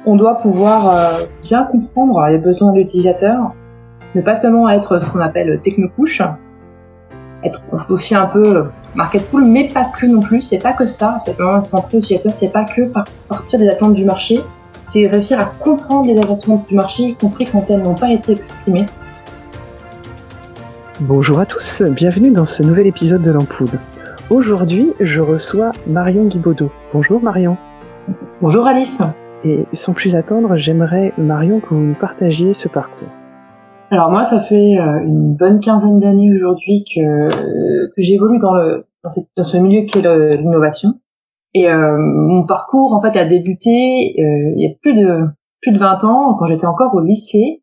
On doit pouvoir bien comprendre les besoins de l'utilisateur, ne pas seulement être ce qu'on appelle techno-push, être aussi un peu market pull, mais pas que non plus, c'est pas que ça. C'est vraiment centré utilisateur, c'est pas que partir des attentes du marché, c'est réussir à comprendre les attentes du marché, y compris quand elles n'ont pas été exprimées. Bonjour à tous, bienvenue dans ce nouvel épisode de l'Ampoule. Aujourd'hui, je reçois Marion Guibaudot. Bonjour Marion. Bonjour Alice. Et sans plus attendre, j'aimerais, Marion, que vous nous partagiez ce parcours. Alors moi, ça fait une bonne quinzaine d'années aujourd'hui que j'évolue dans ce milieu qui est l'innovation. Et mon parcours, en fait, a débuté il y a plus de 20 ans, quand j'étais encore au lycée,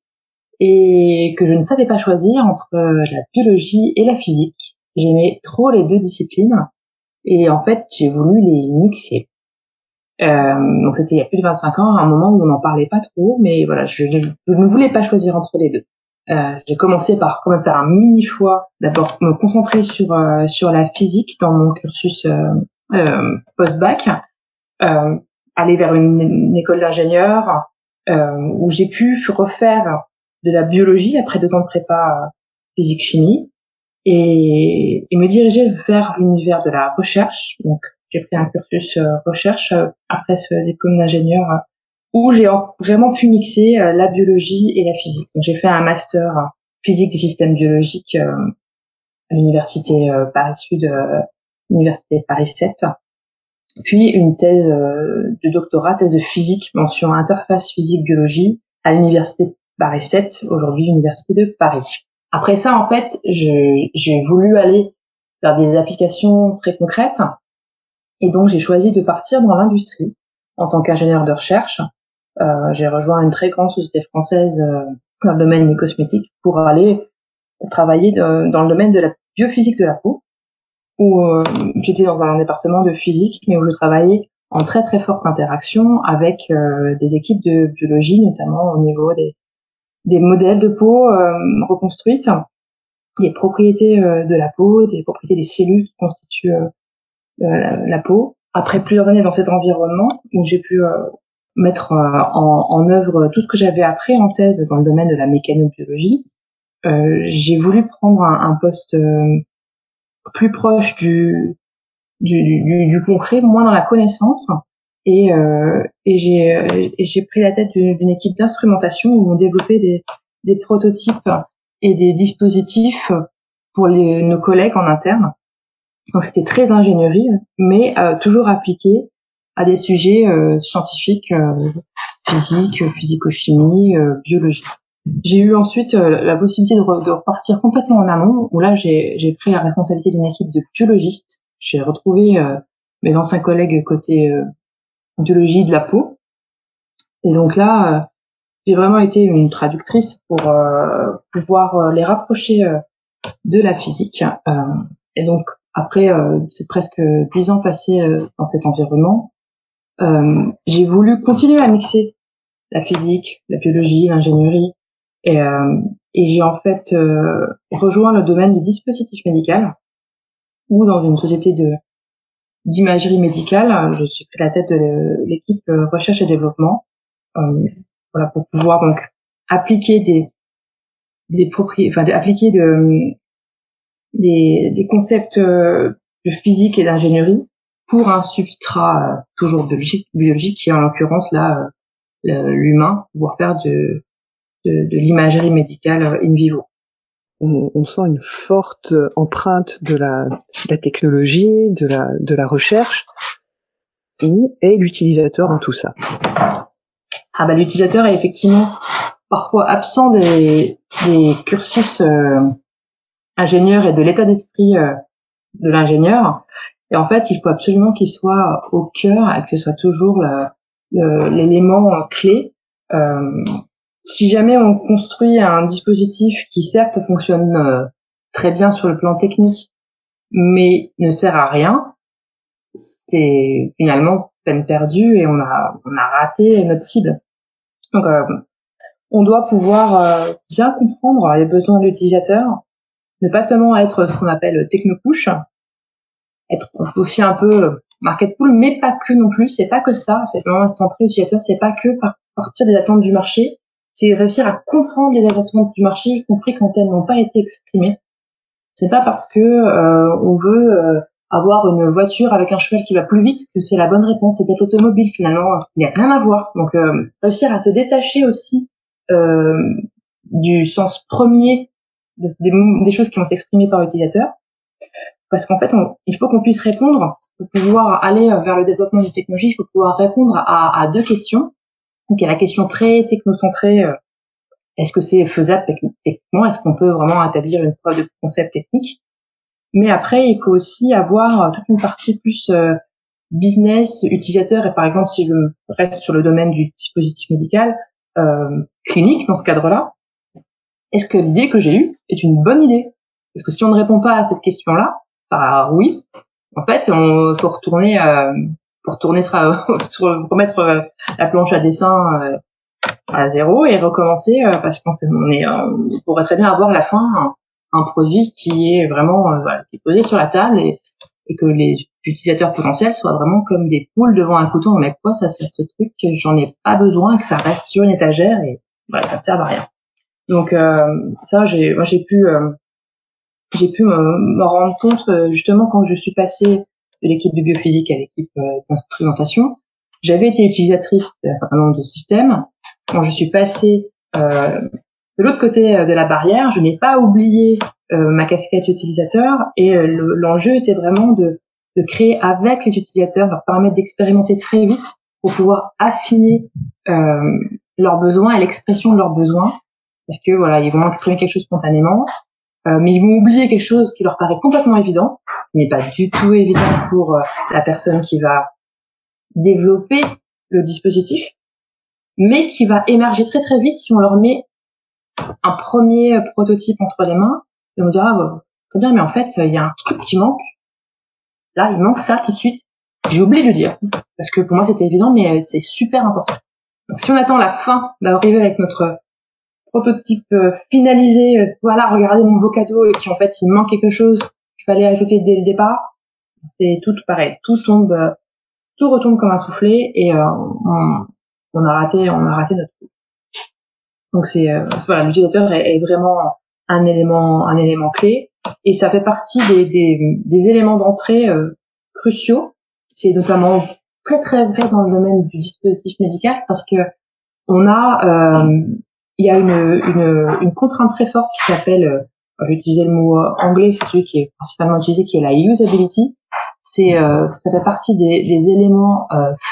et que je ne savais pas choisir entre la biologie et la physique. J'aimais trop les deux disciplines, et en fait, j'ai voulu les mixer. Donc c'était il y a plus de 25 ans, à un moment où on n'en parlait pas trop, mais voilà, je ne voulais pas choisir entre les deux. J'ai commencé par quand même faire un mini choix, d'abord me concentrer sur la physique dans mon cursus post-bac, aller vers une école d'ingénieur où j'ai pu refaire de la biologie après 2 ans de prépa physique-chimie et me diriger vers l'univers de la recherche. Donc j'ai pris un cursus recherche après ce diplôme d'ingénieur où j'ai vraiment pu mixer la biologie et la physique. Donc j'ai fait un master physique des systèmes biologiques à l'université Paris Sud, université Paris 7, puis une thèse de doctorat, thèse de physique, mention interface physique-biologie à l'université Paris 7, aujourd'hui université de Paris. Après ça, en fait, j'ai voulu aller vers des applications très concrètes, et donc j'ai choisi de partir dans l'industrie en tant qu'ingénieur de recherche. J'ai rejoint une très grande société française dans le domaine des cosmétiques pour aller travailler dans le domaine de la biophysique de la peau, où j'étais dans un département de physique, mais où je travaillais en très très forte interaction avec des équipes de biologie, notamment au niveau des modèles de peau reconstruites, des propriétés de la peau, des propriétés des cellules qui constituent la peau. Après plusieurs années dans cet environnement, où j'ai pu mettre en œuvre tout ce que j'avais appris en thèse dans le domaine de la mécanobiologie, j'ai voulu prendre un poste plus proche du concret, moins dans la connaissance, et j'ai pris la tête d'une équipe d'instrumentation où on développait des prototypes et des dispositifs pour nos collègues en interne. Donc c'était très ingénierie, mais toujours appliqué à des sujets scientifiques, physique, physico-chimie, biologie. J'ai eu ensuite la possibilité de repartir complètement en amont, où là j'ai pris la responsabilité d'une équipe de biologistes. J'ai retrouvé mes anciens collègues côté biologie de la peau, et donc là j'ai vraiment été une traductrice pour pouvoir les rapprocher de la physique. Et donc après c'est presque 10 ans passés dans cet environnement, j'ai voulu continuer à mixer la physique, la biologie, l'ingénierie, et j'ai en fait rejoint le domaine du dispositif médical, où dans une société d'imagerie médicale, je suis pris la tête de l'équipe recherche et développement, voilà, pour pouvoir donc appliquer appliquer des concepts de physique et d'ingénierie pour un substrat toujours biologique qui est en l'occurrence là l'humain, pouvoir faire de l'imagerie médicale in vivo. On sent une forte empreinte de la technologie, de la recherche. Où est l'utilisateur dans tout ça? L'utilisateur est effectivement parfois absent des cursus ingénieurs et de l'état d'esprit de l'ingénieur. Et en fait, il faut absolument qu'il soit au cœur et que ce soit toujours l'élément clé. Si jamais on construit un dispositif qui certes fonctionne très bien sur le plan technique, mais ne sert à rien, c'est finalement peine perdue et on a raté notre cible. Donc on doit pouvoir bien comprendre les besoins de l'utilisateur, ne pas seulement être ce qu'on appelle techno-push, être aussi un peu market pull, mais pas que non plus, c'est pas que ça. C'est vraiment centré utilisateur, c'est pas que partir des attentes du marché, c'est réussir à comprendre les attentes du marché, y compris quand elles n'ont pas été exprimées. C'est pas parce que on veut avoir une voiture avec un cheval qui va plus vite que c'est la bonne réponse. C'est peut-être l'automobile finalement, il n'y a rien à voir. Donc réussir à se détacher aussi du sens premier des choses qui vont être exprimées par l'utilisateur, parce qu'en fait, il faut qu'on puisse répondre, pour pouvoir aller vers le développement d'une technologie, il faut pouvoir répondre à deux questions. Donc il y a la question très technocentrée, est-ce que c'est faisable techniquement, est-ce qu'on peut vraiment établir une preuve de concept technique? Mais après, il faut aussi avoir toute une partie plus business, utilisateur, et par exemple, si je reste sur le domaine du dispositif médical, clinique, dans ce cadre-là, est-ce que l'idée que j'ai eue est une bonne idée? Parce que si on ne répond pas à cette question-là, bah oui, en fait, faut retourner, remettre la planche à dessin à zéro et recommencer parce qu'on pourrait très bien avoir à la fin un produit qui est vraiment qui est posé sur la table et que les utilisateurs potentiels soient vraiment comme des poules devant un couteau. Mais quoi, ça sert ce truc, j'en ai pas besoin, que ça reste sur une étagère et voilà, ça ne sert à rien. Donc ça, j'ai pu me rendre compte justement quand je suis passée de l'équipe de biophysique à l'équipe d'instrumentation. J'avais été utilisatrice d'un certain nombre de systèmes. Quand je suis passée de l'autre côté de la barrière, je n'ai pas oublié ma casquette utilisateur et l'enjeu était vraiment de créer avec les utilisateurs, leur permettre d'expérimenter très vite pour pouvoir affiner leurs besoins et l'expression de leurs besoins, parce que voilà, ils vont exprimer quelque chose spontanément, mais ils vont oublier quelque chose qui leur paraît complètement évident, qui n'est pas du tout évident pour la personne qui va développer le dispositif, mais qui va émerger très très vite si on leur met un premier prototype entre les mains. Et on dira, bah, très bien, mais en fait, il y a un truc qui manque. Là, il manque ça tout de suite. J'ai oublié de le dire, parce que pour moi c'était évident, mais c'est super important. Donc si on attend la fin d'arriver avec notre prototype finalisé, voilà, regardez mon beau cadeau, et qu'en fait il manque quelque chose qu'il fallait ajouter dès le départ, c'est tout pareil. Tout retombe comme un soufflé et on a raté notre coup. Donc voilà, l'utilisateur est vraiment un élément clé et ça fait partie des éléments d'entrée cruciaux. C'est notamment très très vrai dans le domaine du dispositif médical parce que il y a une contrainte très forte qui s'appelle, je vais utiliser le mot anglais, c'est celui qui est principalement utilisé, qui est la usability. Ça fait partie des éléments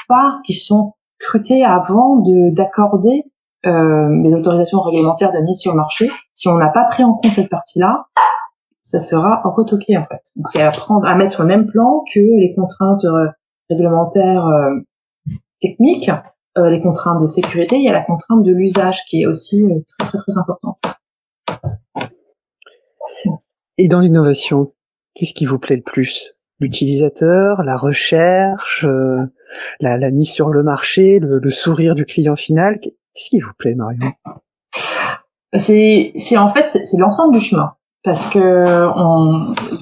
phares qui sont scrutés avant d'accorder les autorisations réglementaires de mise sur le marché. Si on n'a pas pris en compte cette partie-là, ça sera retoqué en fait. Donc c'est apprendre à mettre au même plan que les contraintes réglementaires techniques, les contraintes de sécurité. Il y a la contrainte de l'usage qui est aussi très très très importante. Et dans l'innovation, qu'est-ce qui vous plaît le plus? L'utilisateur, la recherche, la mise sur le marché, le sourire du client final. Qu'est-ce qui vous plaît, Marion? C'est en fait c'est l'ensemble du chemin, parce que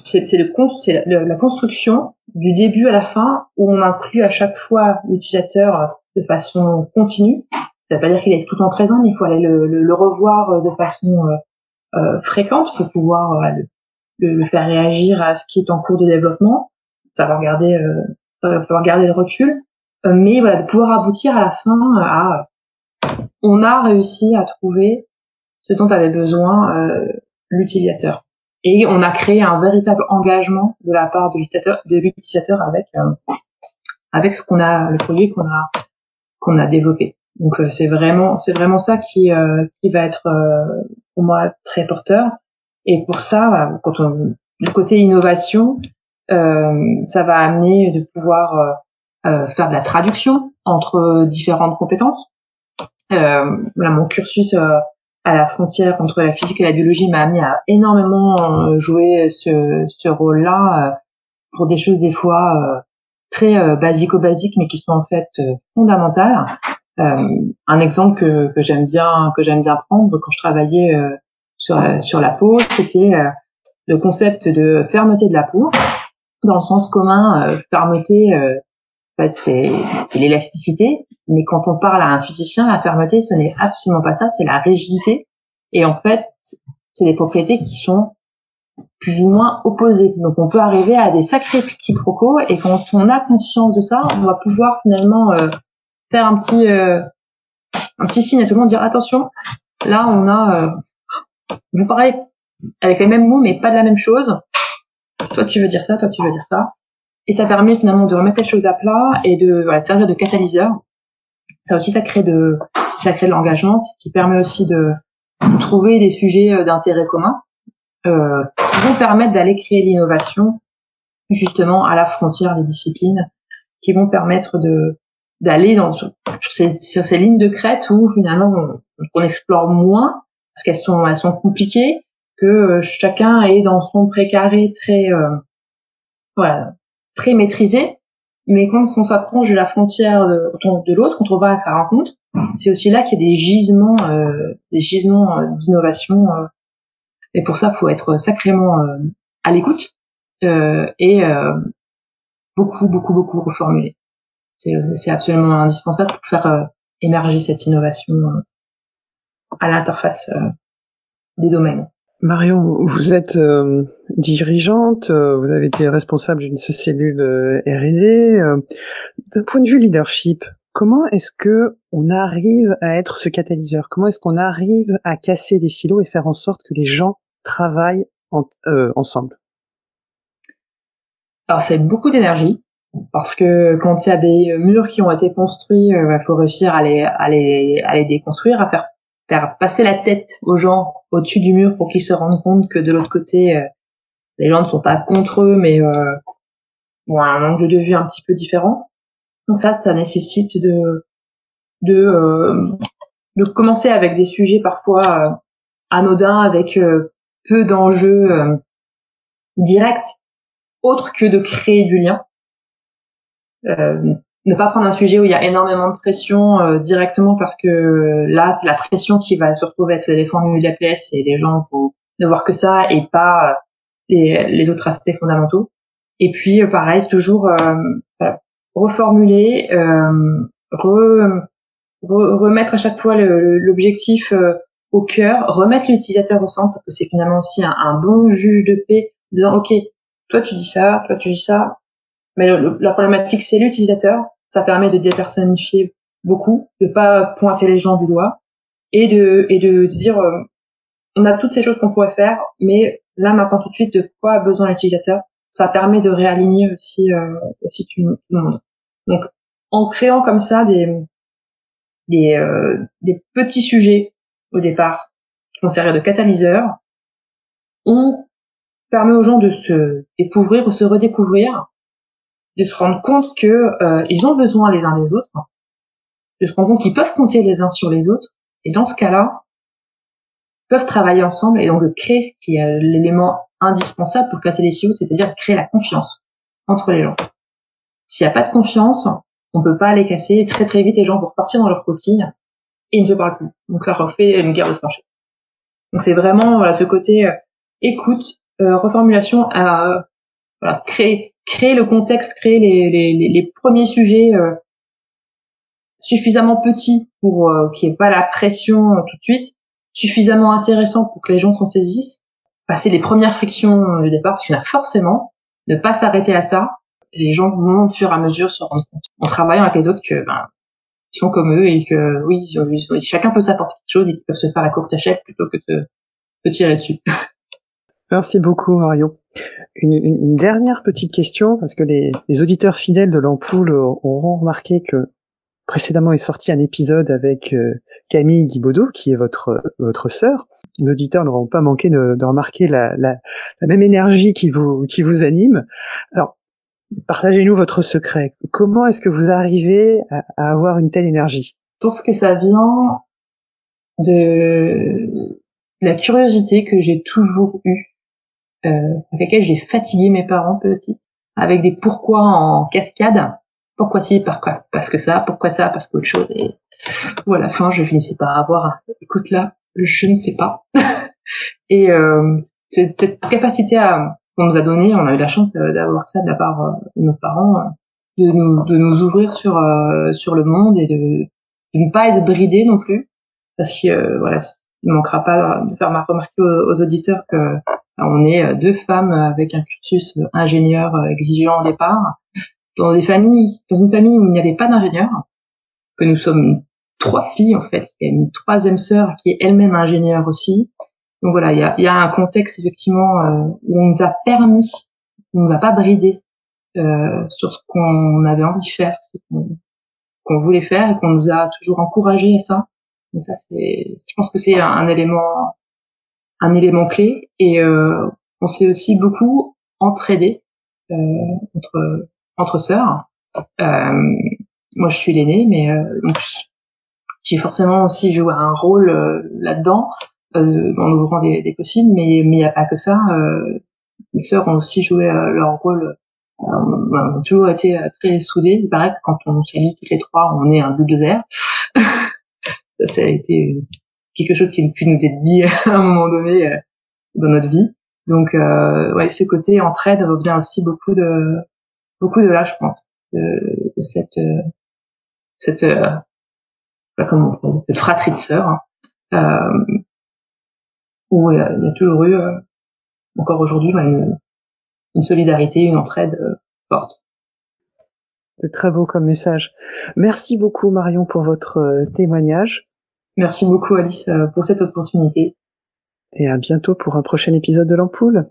c'est la construction du début à la fin où on inclut à chaque fois l'utilisateur de façon continue. Ça veut pas dire qu'il est tout le temps présent, mais il faut aller le revoir de façon fréquente pour pouvoir le faire réagir à ce qui est en cours de développement, savoir garder le recul, mais voilà, de pouvoir aboutir à la fin à on a réussi à trouver ce dont avait besoin l'utilisateur. Et on a créé un véritable engagement de la part de l'utilisateur avec le produit qu'on a développé. Donc c'est vraiment ça qui va être pour moi très porteur. Et pour ça, voilà, du côté innovation, ça va amener de pouvoir faire de la traduction entre différentes compétences. Voilà, mon cursus à la frontière entre la physique et la biologie m'a amené à énormément jouer ce rôle-là pour des choses des fois très basiques mais qui sont en fait fondamentales. Un exemple que j'aime bien prendre quand je travaillais sur la peau, c'était le concept de fermeté de la peau, dans le sens commun, fermeté En fait, c'est l'élasticité. Mais quand on parle à un physicien, la fermeté, ce n'est absolument pas ça, c'est la rigidité. Et en fait, c'est des propriétés qui sont plus ou moins opposées. Donc, on peut arriver à des sacrés quiproquos. Et quand on a conscience de ça, on va pouvoir finalement faire un petit signe à tout le monde, dire attention, là, on a, vous parlez avec les mêmes mots, mais pas de la même chose. Toi, tu veux dire ça, toi, tu veux dire ça. Et ça permet finalement de remettre les choses à plat et de servir de catalyseur. Ça aussi, ça crée de l'engagement, ce qui permet aussi de trouver des sujets d'intérêt commun qui vont permettre d'aller créer l'innovation justement à la frontière des disciplines, qui vont permettre d'aller sur ces lignes de crête où finalement on explore moins parce qu'elles sont compliquées, que chacun est dans son précaré très maîtrisé. Mais quand on s'approche de la frontière de l'autre, quand on va à sa rencontre, c'est aussi là qu'il y a des gisements d'innovation. Et pour ça, il faut être sacrément à l'écoute et beaucoup reformuler. C'est absolument indispensable pour faire émerger cette innovation à l'interface des domaines. Marion, vous êtes dirigeante, vous avez été responsable d'une cellule R&D. D'un point de vue leadership, comment est-ce que on arrive à être ce catalyseur? Comment est-ce qu'on arrive à casser des silos et faire en sorte que les gens travaillent ensemble? Alors, c'est beaucoup d'énergie, parce que quand il y a des murs qui ont été construits, il faut réussir à les déconstruire, à faire passer la tête aux gens au-dessus du mur pour qu'ils se rendent compte que de l'autre côté, les gens ne sont pas contre eux, mais ont un angle de vue un petit peu différent. Donc ça nécessite de commencer avec des sujets parfois anodins, avec peu d'enjeux directs, autre que de créer du lien. Ne pas prendre un sujet où il y a énormément de pression directement, parce que là, c'est la pression qui va se retrouver être l'éléphant au milieu de la pièce et les gens vont ne voir que ça et pas les autres aspects fondamentaux. Et puis, pareil, toujours reformuler, remettre à chaque fois l'objectif au cœur, remettre l'utilisateur au centre, parce que c'est finalement aussi un bon juge de paix, disant ok, toi tu dis ça, mais la problématique c'est l'utilisateur. Ça permet de dépersonnifier beaucoup, de pas pointer les gens du doigt et de dire on a toutes ces choses qu'on pourrait faire, mais là maintenant tout de suite de quoi a besoin l'utilisateur. Ça permet de réaligner aussi tout le monde. Donc en créant comme ça des petits sujets au départ qui vont servir de catalyseur, on permet aux gens de se découvrir ou se redécouvrir, de se rendre compte que ils ont besoin les uns des autres, de se rendre compte qu'ils peuvent compter les uns sur les autres, et dans ce cas-là, peuvent travailler ensemble et donc de créer ce qui est l'élément indispensable pour casser les silos, c'est-à-dire créer la confiance entre les gens. S'il n'y a pas de confiance, on peut pas les casser, et très très vite les gens vont repartir dans leur coquille et ils ne se parlent plus. Donc ça refait une guerre de tranchées. Donc c'est vraiment ce côté écoute, reformulation, créer le contexte, créer les premiers sujets suffisamment petits pour qu'il n'y ait pas la pression tout de suite, suffisamment intéressants pour que les gens s'en saisissent, passer les premières frictions du départ, parce qu'il y en a forcément, ne pas s'arrêter à ça. Les gens vont au fur et à mesure se rendre compte, en travaillant avec les autres, que ils sont comme eux et que oui, chacun peut s'apporter quelque chose et qu'ils peuvent se faire la courte échelle plutôt que de tirer dessus. Merci beaucoup, Marion. Une dernière petite question, parce que les auditeurs fidèles de l'Ampoule auront remarqué que précédemment est sorti un épisode avec Camille Guibaudot, qui est votre sœur. Les auditeurs n'auront pas manqué de remarquer la même énergie qui vous anime. Alors, partagez-nous votre secret. Comment est-ce que vous arrivez à avoir une telle énergie? Je pense que ça vient de la curiosité que j'ai toujours eue, avec laquelle j'ai fatigué mes parents petits, avec des pourquoi en cascade. Pourquoi si, pourquoi parce que ça, pourquoi ça, parce qu'autre chose. Et à la fin, je finissais par avoir écoute là, je ne sais pas. Et cette capacité qu'on nous a donnée, on a eu la chance d'avoir ça de la part de nos parents, de nous ouvrir sur le monde et de ne pas être bridé non plus, parce que voilà, il ne manquera pas de faire remarquer aux auditeurs que on est deux femmes avec un cursus ingénieur exigeant au départ, dans une famille où il n'y avait pas d'ingénieur, que nous sommes trois filles en fait, il y a une troisième sœur qui est elle-même ingénieure aussi. Donc voilà, il y a un contexte effectivement où on nous a permis, on nous a pas bridé sur ce qu'on avait envie de faire, ce qu'on voulait faire, et qu'on nous a toujours encouragé à ça. Donc ça, je pense que c'est un élément clé. Et on s'est aussi beaucoup entraidé entre sœurs. Moi, je suis l'aînée, mais donc, j'ai forcément aussi joué un rôle là-dedans, en ouvrant des possibles. Mais il n'y a pas que ça. Mes sœurs ont aussi joué leur rôle. On a toujours été très soudées. Il paraît que quand on s'allie toutes les trois, on est un bulldozer. Ça a été quelque chose qui nous est dit à un moment donné dans notre vie. Donc ouais, ce côté entraide revient aussi beaucoup de là, je pense, de cette pas comment on dit, cette fratrie de sœurs, où il y a toujours eu encore aujourd'hui une solidarité, une entraide forte. C'est très beau comme message. Merci beaucoup Marion pour votre témoignage. Merci beaucoup Alice pour cette opportunité. Et à bientôt pour un prochain épisode de l'Ampoule.